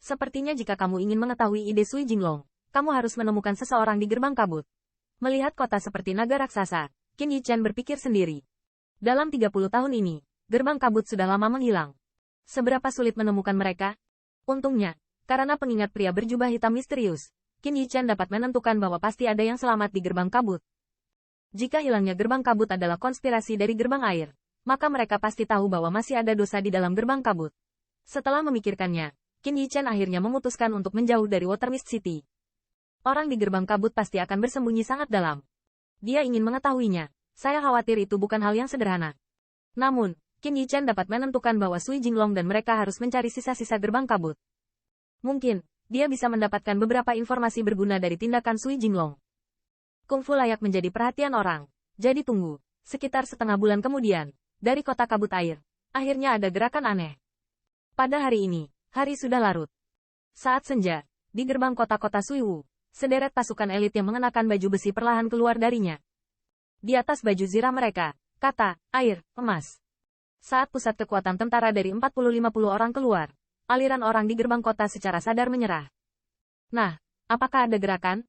Sepertinya jika kamu ingin mengetahui ide Sui Jinglong, kamu harus menemukan seseorang di gerbang kabut. Melihat kota seperti naga raksasa, Qin Yichen berpikir sendiri. Dalam 30 tahun ini, gerbang kabut sudah lama menghilang. Seberapa sulit menemukan mereka? Untungnya, karena pengingat pria berjubah hitam misterius, Qin Yichen dapat menentukan bahwa pasti ada yang selamat di gerbang kabut. Jika hilangnya gerbang kabut adalah konspirasi dari gerbang air, maka mereka pasti tahu bahwa masih ada dosa di dalam gerbang kabut. Setelah memikirkannya, Qin Yichen akhirnya memutuskan untuk menjauh dari Watermist City. Orang di gerbang kabut pasti akan bersembunyi sangat dalam. Dia ingin mengetahuinya. Saya khawatir itu bukan hal yang sederhana. Namun, Qin Yichen dapat menentukan bahwa Sui Jinglong dan mereka harus mencari sisa-sisa gerbang kabut. Mungkin, dia bisa mendapatkan beberapa informasi berguna dari tindakan Sui Jinglong. Kungfu layak menjadi perhatian orang. Jadi tunggu. Sekitar setengah bulan kemudian, dari kota kabut air, akhirnya ada gerakan aneh. Pada hari ini, hari sudah larut. Saat senja, di gerbang kota-kota Suiwu, sederet pasukan elit yang mengenakan baju besi perlahan keluar darinya. Di atas baju zirah mereka, kata, air, emas. Saat pusat kekuatan tentara dari 40-50 orang keluar, aliran orang di gerbang kota secara sadar menyerah. Nah, apakah ada gerakan?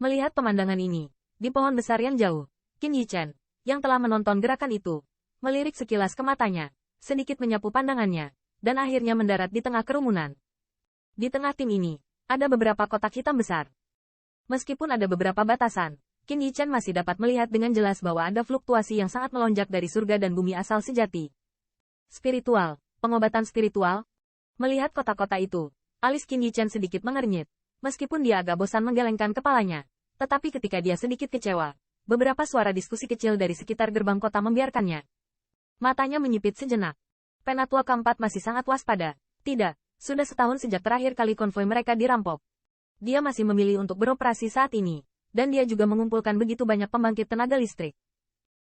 Melihat pemandangan ini, di pohon besar yang jauh, Qin Yichen, yang telah menonton gerakan itu, melirik sekilas ke matanya, sedikit menyapu pandangannya, dan akhirnya mendarat di tengah kerumunan. Di tengah tim ini, ada beberapa kotak hitam besar. Meskipun ada beberapa batasan, Qin Yichen masih dapat melihat dengan jelas bahwa ada fluktuasi yang sangat melonjak dari surga dan bumi asal sejati. Spiritual, pengobatan spiritual. Melihat kotak-kotak itu, alis Qin Yichen sedikit mengernyit. Meskipun dia agak bosan menggelengkan kepalanya, tetapi ketika dia sedikit kecewa, beberapa suara diskusi kecil dari sekitar gerbang kota membiarkannya. Matanya menyipit sejenak. Penatua keempat masih sangat waspada. Tidak, sudah setahun sejak terakhir kali konvoi mereka dirampok. Dia masih memilih untuk beroperasi saat ini. Dan dia juga mengumpulkan begitu banyak pembangkit tenaga listrik.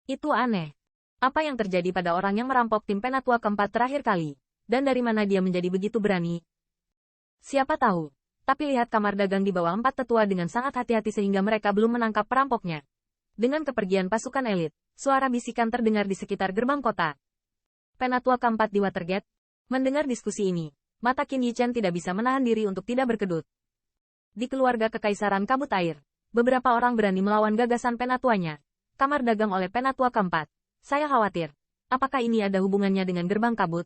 Itu aneh. Apa yang terjadi pada orang yang merampok tim penatua keempat terakhir kali? Dan dari mana dia menjadi begitu berani? Siapa tahu. Tapi lihat kamar dagang di bawah 4 tetua dengan sangat hati-hati sehingga mereka belum menangkap perampoknya. Dengan kepergian pasukan elit, suara bisikan terdengar di sekitar gerbang kota. Penatua keempat di Watergate. Mendengar diskusi ini, mata Qin Yichen tidak bisa menahan diri untuk tidak berkedut. Di keluarga kekaisaran kabut air, beberapa orang berani melawan gagasan penatuanya. Kamar dagang oleh penatua keempat. Saya khawatir. Apakah ini ada hubungannya dengan gerbang kabut?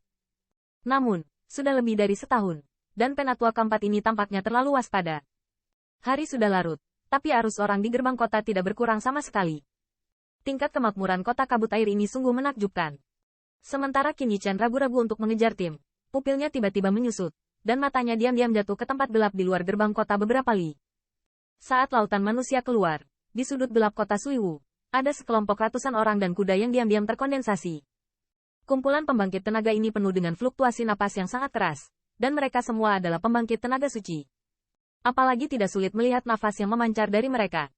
Namun, sudah lebih dari setahun. Dan penatua keempat ini tampaknya terlalu waspada. Hari sudah larut. Tapi arus orang di gerbang kota tidak berkurang sama sekali. Tingkat kemakmuran kota kabut air ini sungguh menakjubkan. Sementara Qin Yichen ragu-ragu untuk mengejar tim. Pupilnya tiba-tiba menyusut. Dan matanya diam-diam jatuh ke tempat gelap di luar gerbang kota beberapa li. Saat lautan manusia keluar, di sudut gelap kota Suiwu, ada sekelompok ratusan orang dan kuda yang diam-diam terkondensasi. Kumpulan pembangkit tenaga ini penuh dengan fluktuasi napas yang sangat keras, dan mereka semua adalah pembangkit tenaga suci. Apalagi tidak sulit melihat nafas yang memancar dari mereka.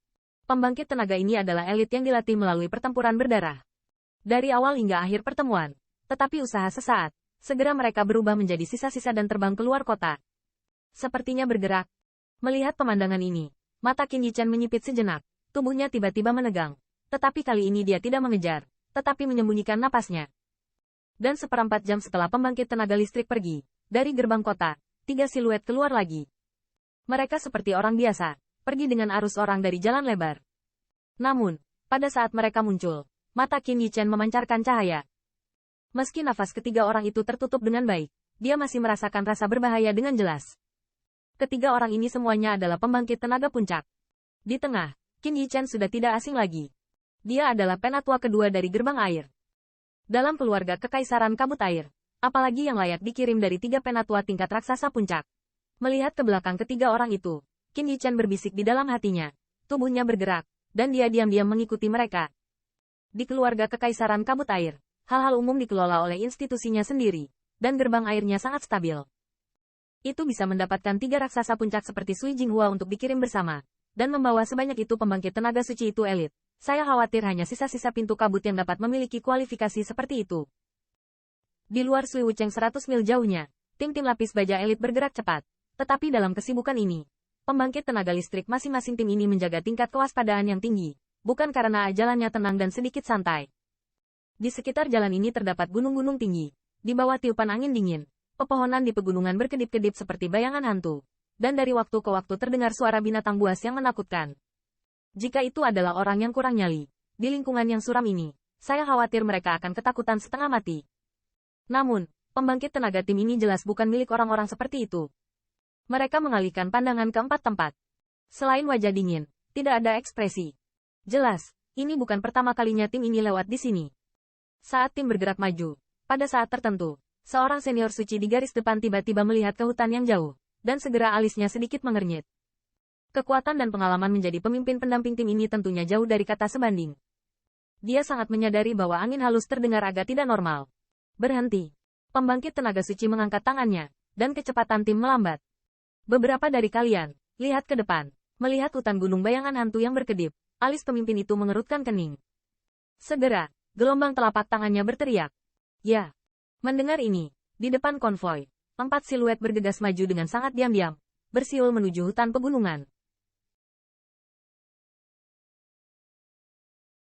Pembangkit tenaga ini adalah elit yang dilatih melalui pertempuran berdarah. Dari awal hingga akhir pertemuan, tetapi usaha sesaat, segera mereka berubah menjadi sisa-sisa dan terbang keluar kota. Sepertinya bergerak. Melihat pemandangan ini, mata Qin Yichen menyipit sejenak, tubuhnya tiba-tiba menegang. Tetapi kali ini dia tidak mengejar, tetapi menyembunyikan napasnya. Dan 1/4 jam setelah pembangkit tenaga listrik pergi, dari gerbang kota, 3 siluet keluar lagi. Mereka seperti orang biasa, pergi dengan arus orang dari jalan lebar. Namun, pada saat mereka muncul, mata Qin Yichen memancarkan cahaya. Meski nafas ketiga orang itu tertutup dengan baik, dia masih merasakan rasa berbahaya dengan jelas. Ketiga orang ini semuanya adalah pembangkit tenaga puncak. Di tengah, Qin Yichen sudah tidak asing lagi. Dia adalah penatua kedua dari gerbang air. Dalam keluarga kekaisaran kabut air, apalagi yang layak dikirim dari 3 penatua tingkat raksasa puncak. Melihat ke belakang ketiga orang itu, Qin Yichen berbisik di dalam hatinya. Tubuhnya bergerak, dan dia diam-diam mengikuti mereka. Di keluarga kekaisaran kabut air, hal-hal umum dikelola oleh institusinya sendiri, dan gerbang airnya sangat stabil. Itu bisa mendapatkan 3 raksasa puncak seperti Sui Jinghua untuk dikirim bersama, dan membawa sebanyak itu pembangkit tenaga suci itu elit. Saya khawatir hanya sisa-sisa pintu kabut yang dapat memiliki kualifikasi seperti itu. Di luar Sui Wucheng 100 mil jauhnya, tim-tim lapis baja elit bergerak cepat. Tetapi dalam kesibukan ini, pembangkit tenaga listrik masing-masing tim ini menjaga tingkat kewaspadaan yang tinggi, bukan karena jalannya tenang dan sedikit santai. Di sekitar jalan ini terdapat gunung-gunung tinggi. Di bawah tiupan angin dingin, Pepohonan di pegunungan berkedip-kedip seperti bayangan hantu. Dan dari waktu ke waktu terdengar suara binatang buas yang menakutkan. Jika itu adalah orang yang kurang nyali, di lingkungan yang suram ini, saya khawatir mereka akan ketakutan setengah mati. Namun, pembangkit tenaga tim ini jelas bukan milik orang-orang seperti itu. Mereka mengalihkan pandangan ke empat tempat. Selain wajah dingin, tidak ada ekspresi. Jelas, ini bukan pertama kalinya tim ini lewat di sini. Saat tim bergerak maju, pada saat tertentu, seorang senior suci di garis depan tiba-tiba melihat ke hutan yang jauh, dan segera alisnya sedikit mengernyit. Kekuatan dan pengalaman menjadi pemimpin pendamping tim ini tentunya jauh dari kata sebanding. Dia sangat menyadari bahwa angin halus terdengar agak tidak normal. Berhenti. Pembangkit tenaga suci mengangkat tangannya, dan kecepatan tim melambat. Beberapa dari kalian, lihat ke depan. Melihat hutan gunung bayangan hantu yang berkedip, alis pemimpin itu mengerutkan kening. Segera, gelombang telapak tangannya berteriak. Ya. Mendengar ini, di depan konvoi, 4 siluet bergegas maju dengan sangat diam-diam, bersiul menuju hutan pegunungan.